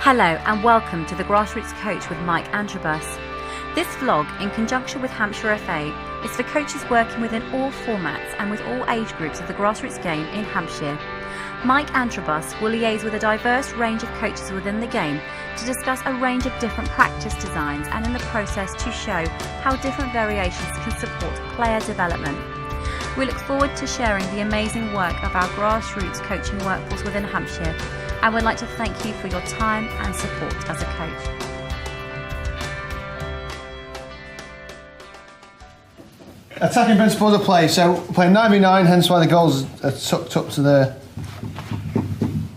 Hello and welcome to the Grassroots Coach with Mike Antrobus. This vlog, in conjunction with Hampshire FA, is for coaches working within all formats and with all age groups of the grassroots game in Hampshire. Mike Antrobus will liaise with a diverse range of coaches within the game to discuss a range of different practice designs and in the process to show how different variations can support player development. We look forward to sharing the amazing work of our grassroots coaching workforce within Hampshire, and would like to thank you for your time and support as a coach. Attacking principles of play. So playing 9v9, hence why the goals are tucked up to the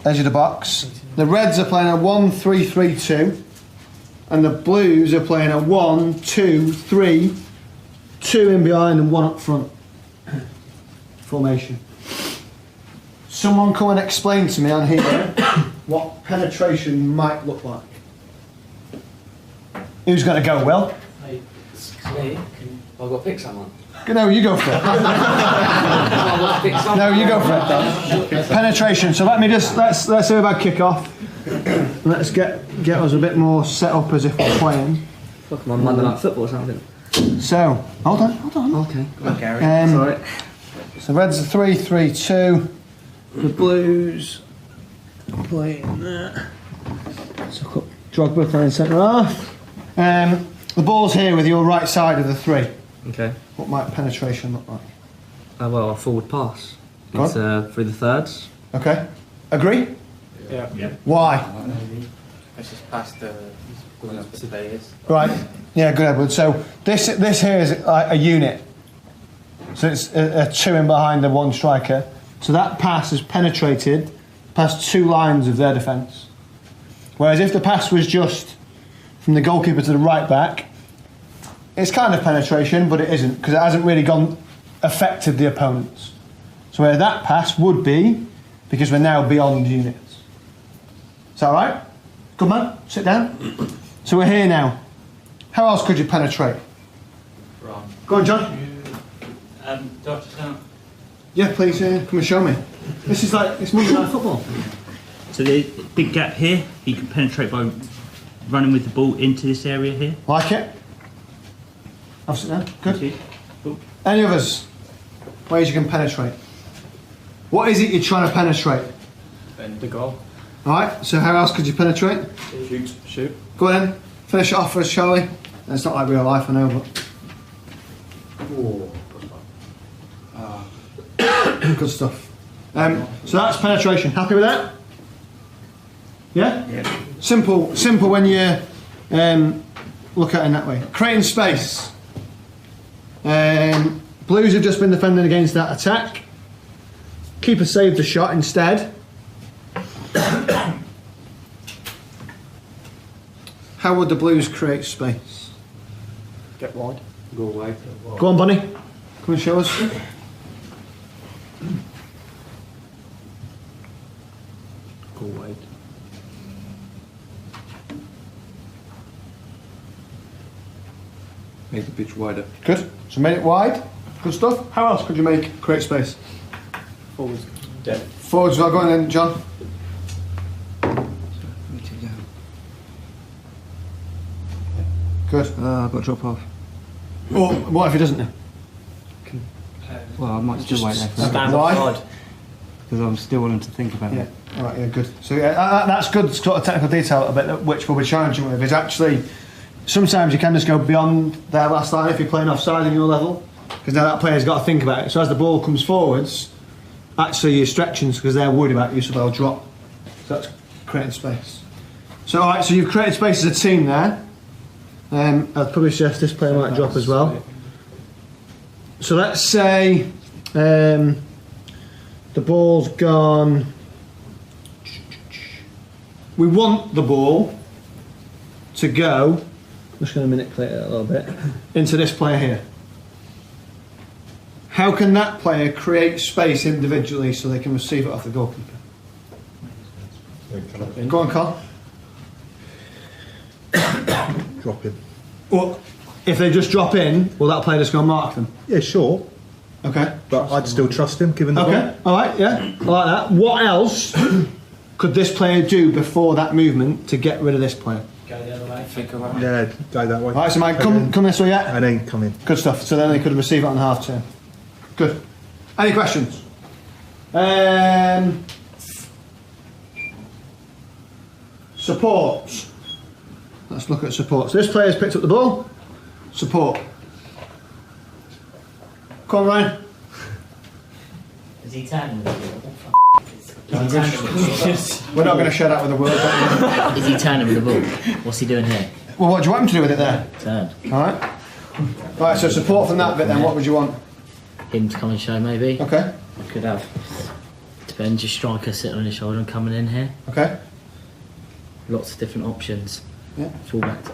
edge of the box. The Reds are playing a 1-3-3-2, and the Blues are playing a 1-2-3, 2 in behind and 1 up front formation. Someone come and explain to me on here what penetration might look like. Who's going to go, Will? It's me. I've got to pick someone. No, you go for it. No, you go for it, Dan. Penetration. So let's hear about kick-off. Let's get us a bit more set up as if we're playing. Fuck, I'm on Monday Night Football or something. So, hold on. Okay. Sorry. So Reds are 3-3-2. The Blues are playing there. So Drogba playing centre half. The ball's here with your right side of the 3. Okay. What might penetration look like? Well, a forward pass. Go It's through the thirds. Okay. Agree? Yeah. Why? It's just past the going up the players. Right. Yeah, good, Edward. So this here is a unit. So it's a 2 in behind the 1 striker. So that pass has penetrated past 2 lines of their defence. Whereas if the pass was just from the goalkeeper to the right back, it's kind of penetration, but it isn't, because it hasn't really affected the opponents. So where that pass would be, because we're now beyond units. Is that right? Good man, sit down. So we're here now. How else could you penetrate? Wrong. Go on, John. Dr. Sam. Yeah, please, come and show me. This is like, it's Monday Night Football. So the big gap here, you can penetrate by running with the ball into this area here. Like it? Have a sit down, good. Okay. Cool. Any others? Ways you can penetrate? What is it you're trying to penetrate? And the goal. Alright, so how else could you penetrate? Shoot. Go on then, finish it off for us, shall we? It's not like real life, I know, but... Good stuff. So that's penetration. Happy with that? Yeah? Yeah. Simple when you look at it in that way. Creating space. Blues have just been defending against that attack. Keeper saved the shot instead. How would the Blues create space? Get wide. Go wide. Go on, Bunny. Come and show us. Go wide. Make the pitch wider. Good. So made it wide. Good stuff. How else could you create space? Forwards. Dead. Forwards, well, go on then, John. Good. I've got to drop off. Well, what if he doesn't? Well, I might still wait there for a Stand Why? outside. because I'm still wanting to think about Yeah. it. All right. Yeah. Good. So yeah, that's good. Sort of technical detail a bit, which we'll be challenging with. Is actually sometimes you can just go beyond their last line if you're playing offside in your level, because now that player's got to think about it. So as the ball comes forwards, actually you're stretching because they're worried about you, so they'll drop. So that's creating space. So all right. So you've created space as a team there. I'd probably suggest this player might drop as well. So let's say the ball's gone. We want the ball to go, I'm just going to manipulate it a little bit, into this player here. How can that player create space individually so they can receive it off the goalkeeper? Go on, Carl. Drop in. Well, if they just drop in, will that player just go and mark them? Yeah, sure. Okay. But I'd still trust him, given the Okay. All right. Yeah. I like that. What else could this player do before that movement to get rid of this player? Go the other way. Flick around. Yeah, go that way. Alright, so Mike, come this way, yeah? And then come in. Good stuff. So then they could receive it on half turn. Good. Any questions? Supports. Let's look at support. So this player's picked up the ball. Support. Come on, Ryan. Is he turning with the ball? We're not going to share that with the world. Is he turning with the ball? What's he doing here? Well, what do you want him to do with it there? Turn. Alright. Right, so support from that bit then, what would you want? Him to come and show maybe. Okay. I could have. Depends, your striker sitting on his shoulder and coming in here. Okay. Lots of different options. Yeah. Fullback.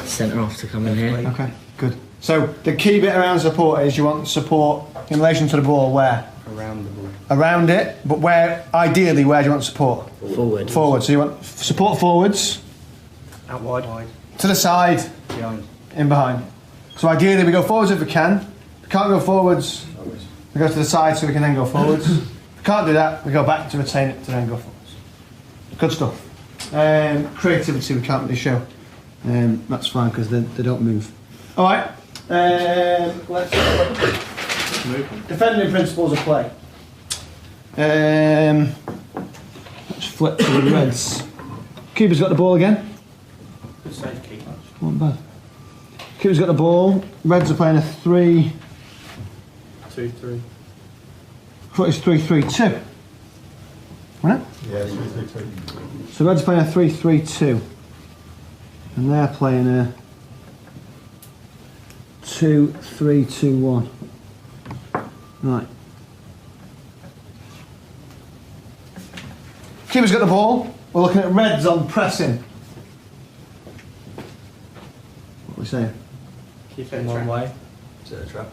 Centre off to come in here. Okay, good. So the key bit around support is you want support in relation to the ball where? Around the ball. Around it, but where, ideally, where do you want support? Forward. Forward. So you want support forwards. Out wide. To the side. Behind. In behind. So ideally we go forwards if we can. If we can't go forwards, we go to the side so we can then go forwards. If we can't do that, we go back to retain it to then go forwards. Good stuff. Creativity we can't really show. That's fine because they don't move. Alright. Let's defending principles of play. Let's flip to the Reds. Keeper's got the ball again. Good save, keeper. Not bad. Keeper's got the ball. Reds are playing a 3. 2-3. I thought it's 3-3-2. Wasn't it? Yeah, 3-3-2. So Reds are playing a 3-3-2. And they're playing a 2-3-2-1. Right. Keeper's got the ball. We're looking at Reds on pressing. What are we saying? Keep it one way. Set a trap.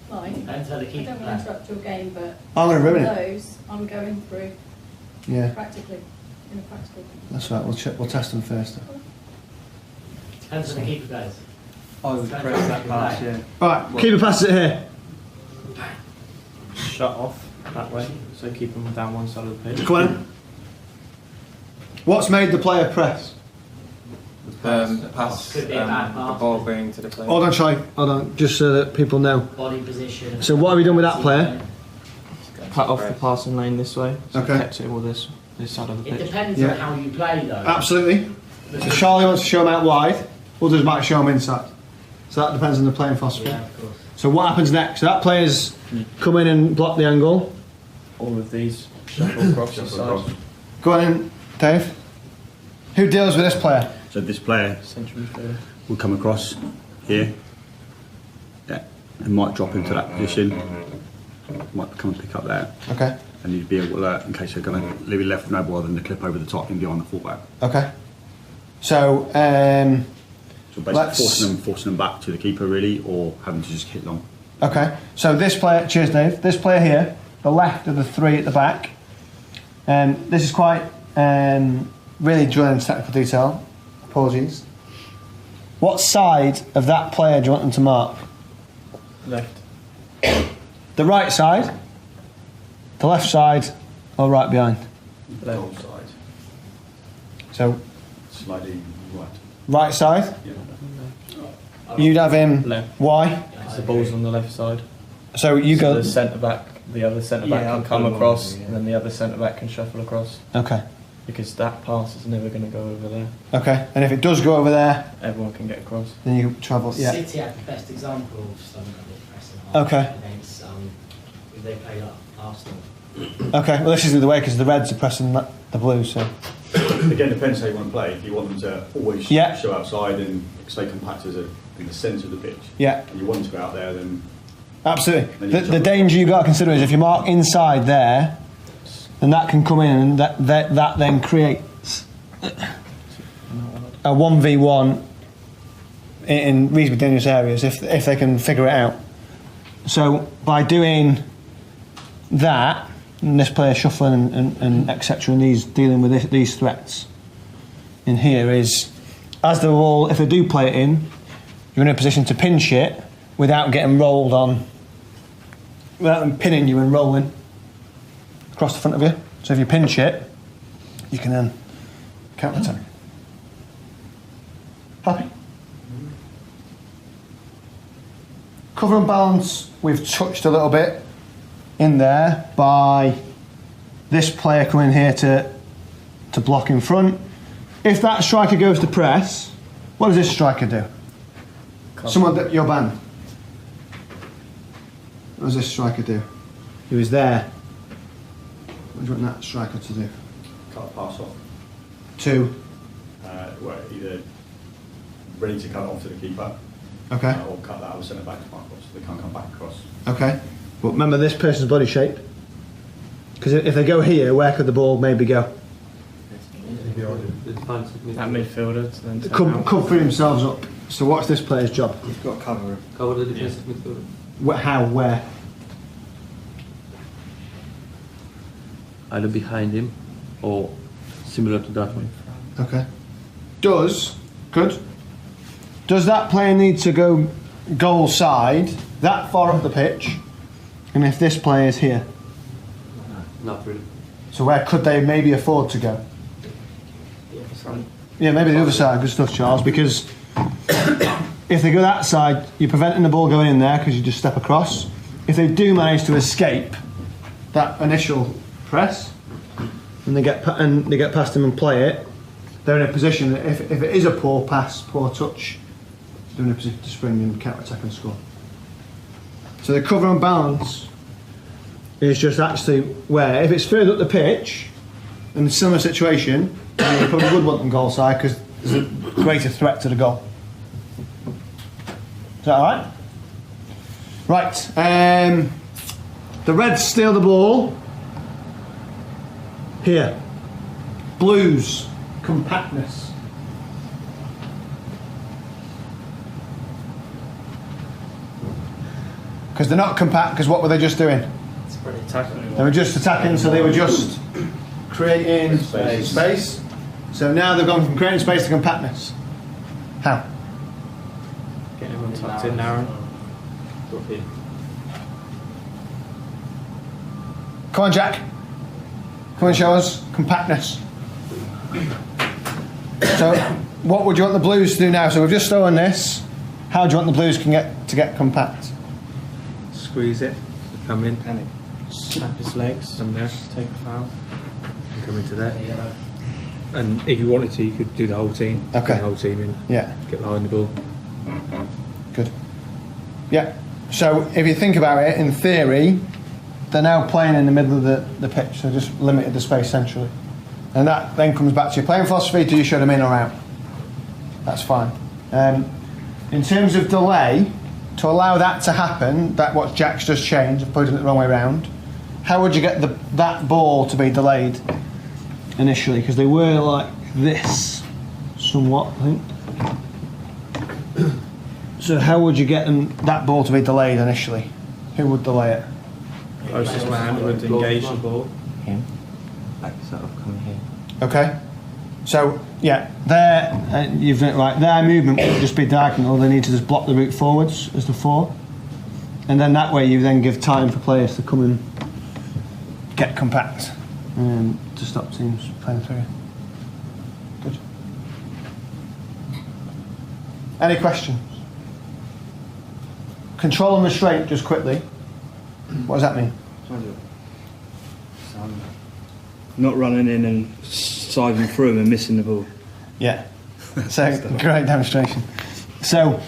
Fine. Depends how the I keeper don't want to plays. interrupt your game, but I'm going to ruin it. those I'm going through Yeah, practically, in a practical. that's right. We'll test them first. Depends how the keeper plays. I would press that pass, yeah. Right, keeper passes it here. Shut off that way, so keep them down one side of the pitch. Come on. What's made the player press? The pass, Could be a bad the pass. ball going to the player. Hold on, Charlie. Hold on, just so that people know. Body position. So what have we done with that player? Cut off the passing lane this way, so Okay. kept it all this side of the It pitch. depends Yeah. on how you play though. Absolutely. So Charlie wants to show him out wide. Others might show him inside. So that depends on the playing philosophy. Yeah, of course. So what happens next? So that player's come in and block the angle. All of these shuffle across the side. Go on in, Dave. Who deals with this player? So this player Central midfielder. will come across here, yeah, and might drop into that position, might come and pick up there, Okay. and you'd be able to, in case they're going to leave it left with no ball, then the clip over the top and behind the fullback. Okay. So, So basically Let's- forcing them back to the keeper really, or having to just hit long. okay. So this player, cheers Dave, this player here, the left of the 3 at the back, this is quite really drilling into technical detail. Apologies. What side of that player do you want them to mark? Left. The right side, the left side, or right behind? Left. side, So, slightly right. right side, Yeah. you'd have him, Left. why? Because the ball's on the left side. So you So go, the centre back, the other centre back Yeah, I'll can come put him across, on, yeah. and then the other centre back can shuffle across. okay, Because that pass is never going to go over there. okay. And if it does go over there, Everyone can get across. then you travel, yeah. City had the best example of something like this pressing hard Okay. against if they played up Arsenal. Okay, well this isn't the way because the Reds are pressing the Blues, so. Again, depends how you want to play. If you want them to always Yeah. show outside and stay compact as in the centre of the pitch, Yeah, and you want them to go out there, then absolutely. Then The, you the danger you've got to consider is if you mark inside there, then that can come in and that then creates a 1v1 in reasonably dangerous areas if they can figure it out. So by doing that, and this player shuffling and etc. and these dealing with these threats in here is, as the ball, if they do play it in, you're in a position to pinch it without getting rolled on, without them pinning you and rolling. across the front of you. So if you pinch it, you can then counter attack. Happy? Cover and balance, we've touched a little bit in there by this player coming here to block in front. If that striker goes to press, what does this striker do? Someone that you're banned. What does this striker do? He was there. What do you want that striker to do? Cut a pass off. Two. Well, either ready to cut it off to the keeper, Okay. or cut that out centre back to mark so they can't come back across. Okay. But remember this person's body shape. Because if they go here, where could the ball maybe go? That midfielder to then Could free themselves up. So what's this player's job? You've got to cover him. Cover the defensive midfielder. How? Where? Either behind him or similar to that one. Okay. Does that player need to go goal side that far up the pitch? And if this player is here, Not really. so where could they maybe afford to go? Yeah, maybe the other side. Good stuff, Charles. Because if they go that side, you're preventing the ball going in there because you just step across. If they do manage to escape that initial press, and they get past them and play it, they're in a position that if it is a poor pass, poor touch, they're in a position to spring and counter attack and score. So the cover and balance is just actually where, if it's further up the pitch, in a similar situation, you probably would want them goal side because there's a greater threat to the goal. Is that alright? Right. The Reds steal the ball. Here. Blues. Compactness. Because they're not compact, because what were they just doing? They were just attacking, so they were just creating space. So now they've gone from creating space to compactness. How? Get everyone tucked in, Aaron. Come on, Jack. Come on, show us compactness. So, what would you want the Blues to do now? So we've just stolen this. How do you want the Blues to get compact? Squeeze it, come in, panic. Snap his legs, and there, take a foul. And come into there. And if you wanted to, you could do the whole team. Okay. Get the whole team in. Yeah. Get behind the ball. Good. Yeah. So if you think about it, in theory, they're now playing in the middle of the pitch, so just limited the space centrally. And that then comes back to your playing philosophy. Do you show them in or out? That's fine. In terms of delay, to allow that to happen, that what Jack's just changed, I've put it the wrong way around, how would you get that ball to be delayed initially? Because they were like this, somewhat, I think. So how would you get that ball to be delayed initially? Who would delay it? Closest man would engage the ball. Him. Like sort of coming here. Okay. So yeah, their movement would just be diagonal. They need to just block the route forwards as the 4, and then that way you then give time for players to come and get compact to stop teams playing through. Good. Any questions? Control and restraint, just quickly. What does that mean? Not running in and siding through them and missing the ball. Yeah. So great demonstration. So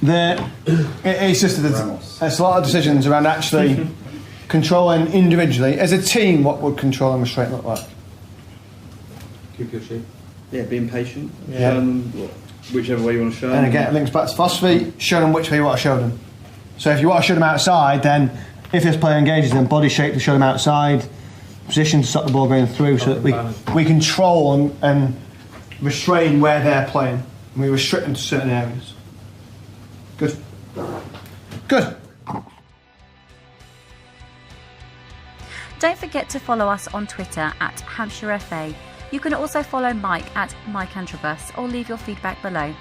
it's just it's a lot of decisions around actually controlling individually. As a team, what would control and restraint look like? Keep your shape. Yeah, being patient. Yeah. Show them whichever way you want to show them. And again, it links back to philosophy. Show them which way you want to show them. So if you want to show them outside, then if this player engages them, body shape to show them outside, position to stop the ball going through, so that we control and restrain where they're playing. And we restrict them to certain areas. Good. Good. Don't forget to follow us on Twitter at Hampshire FA. You can also follow Mike at Mike Antrobus or leave your feedback below.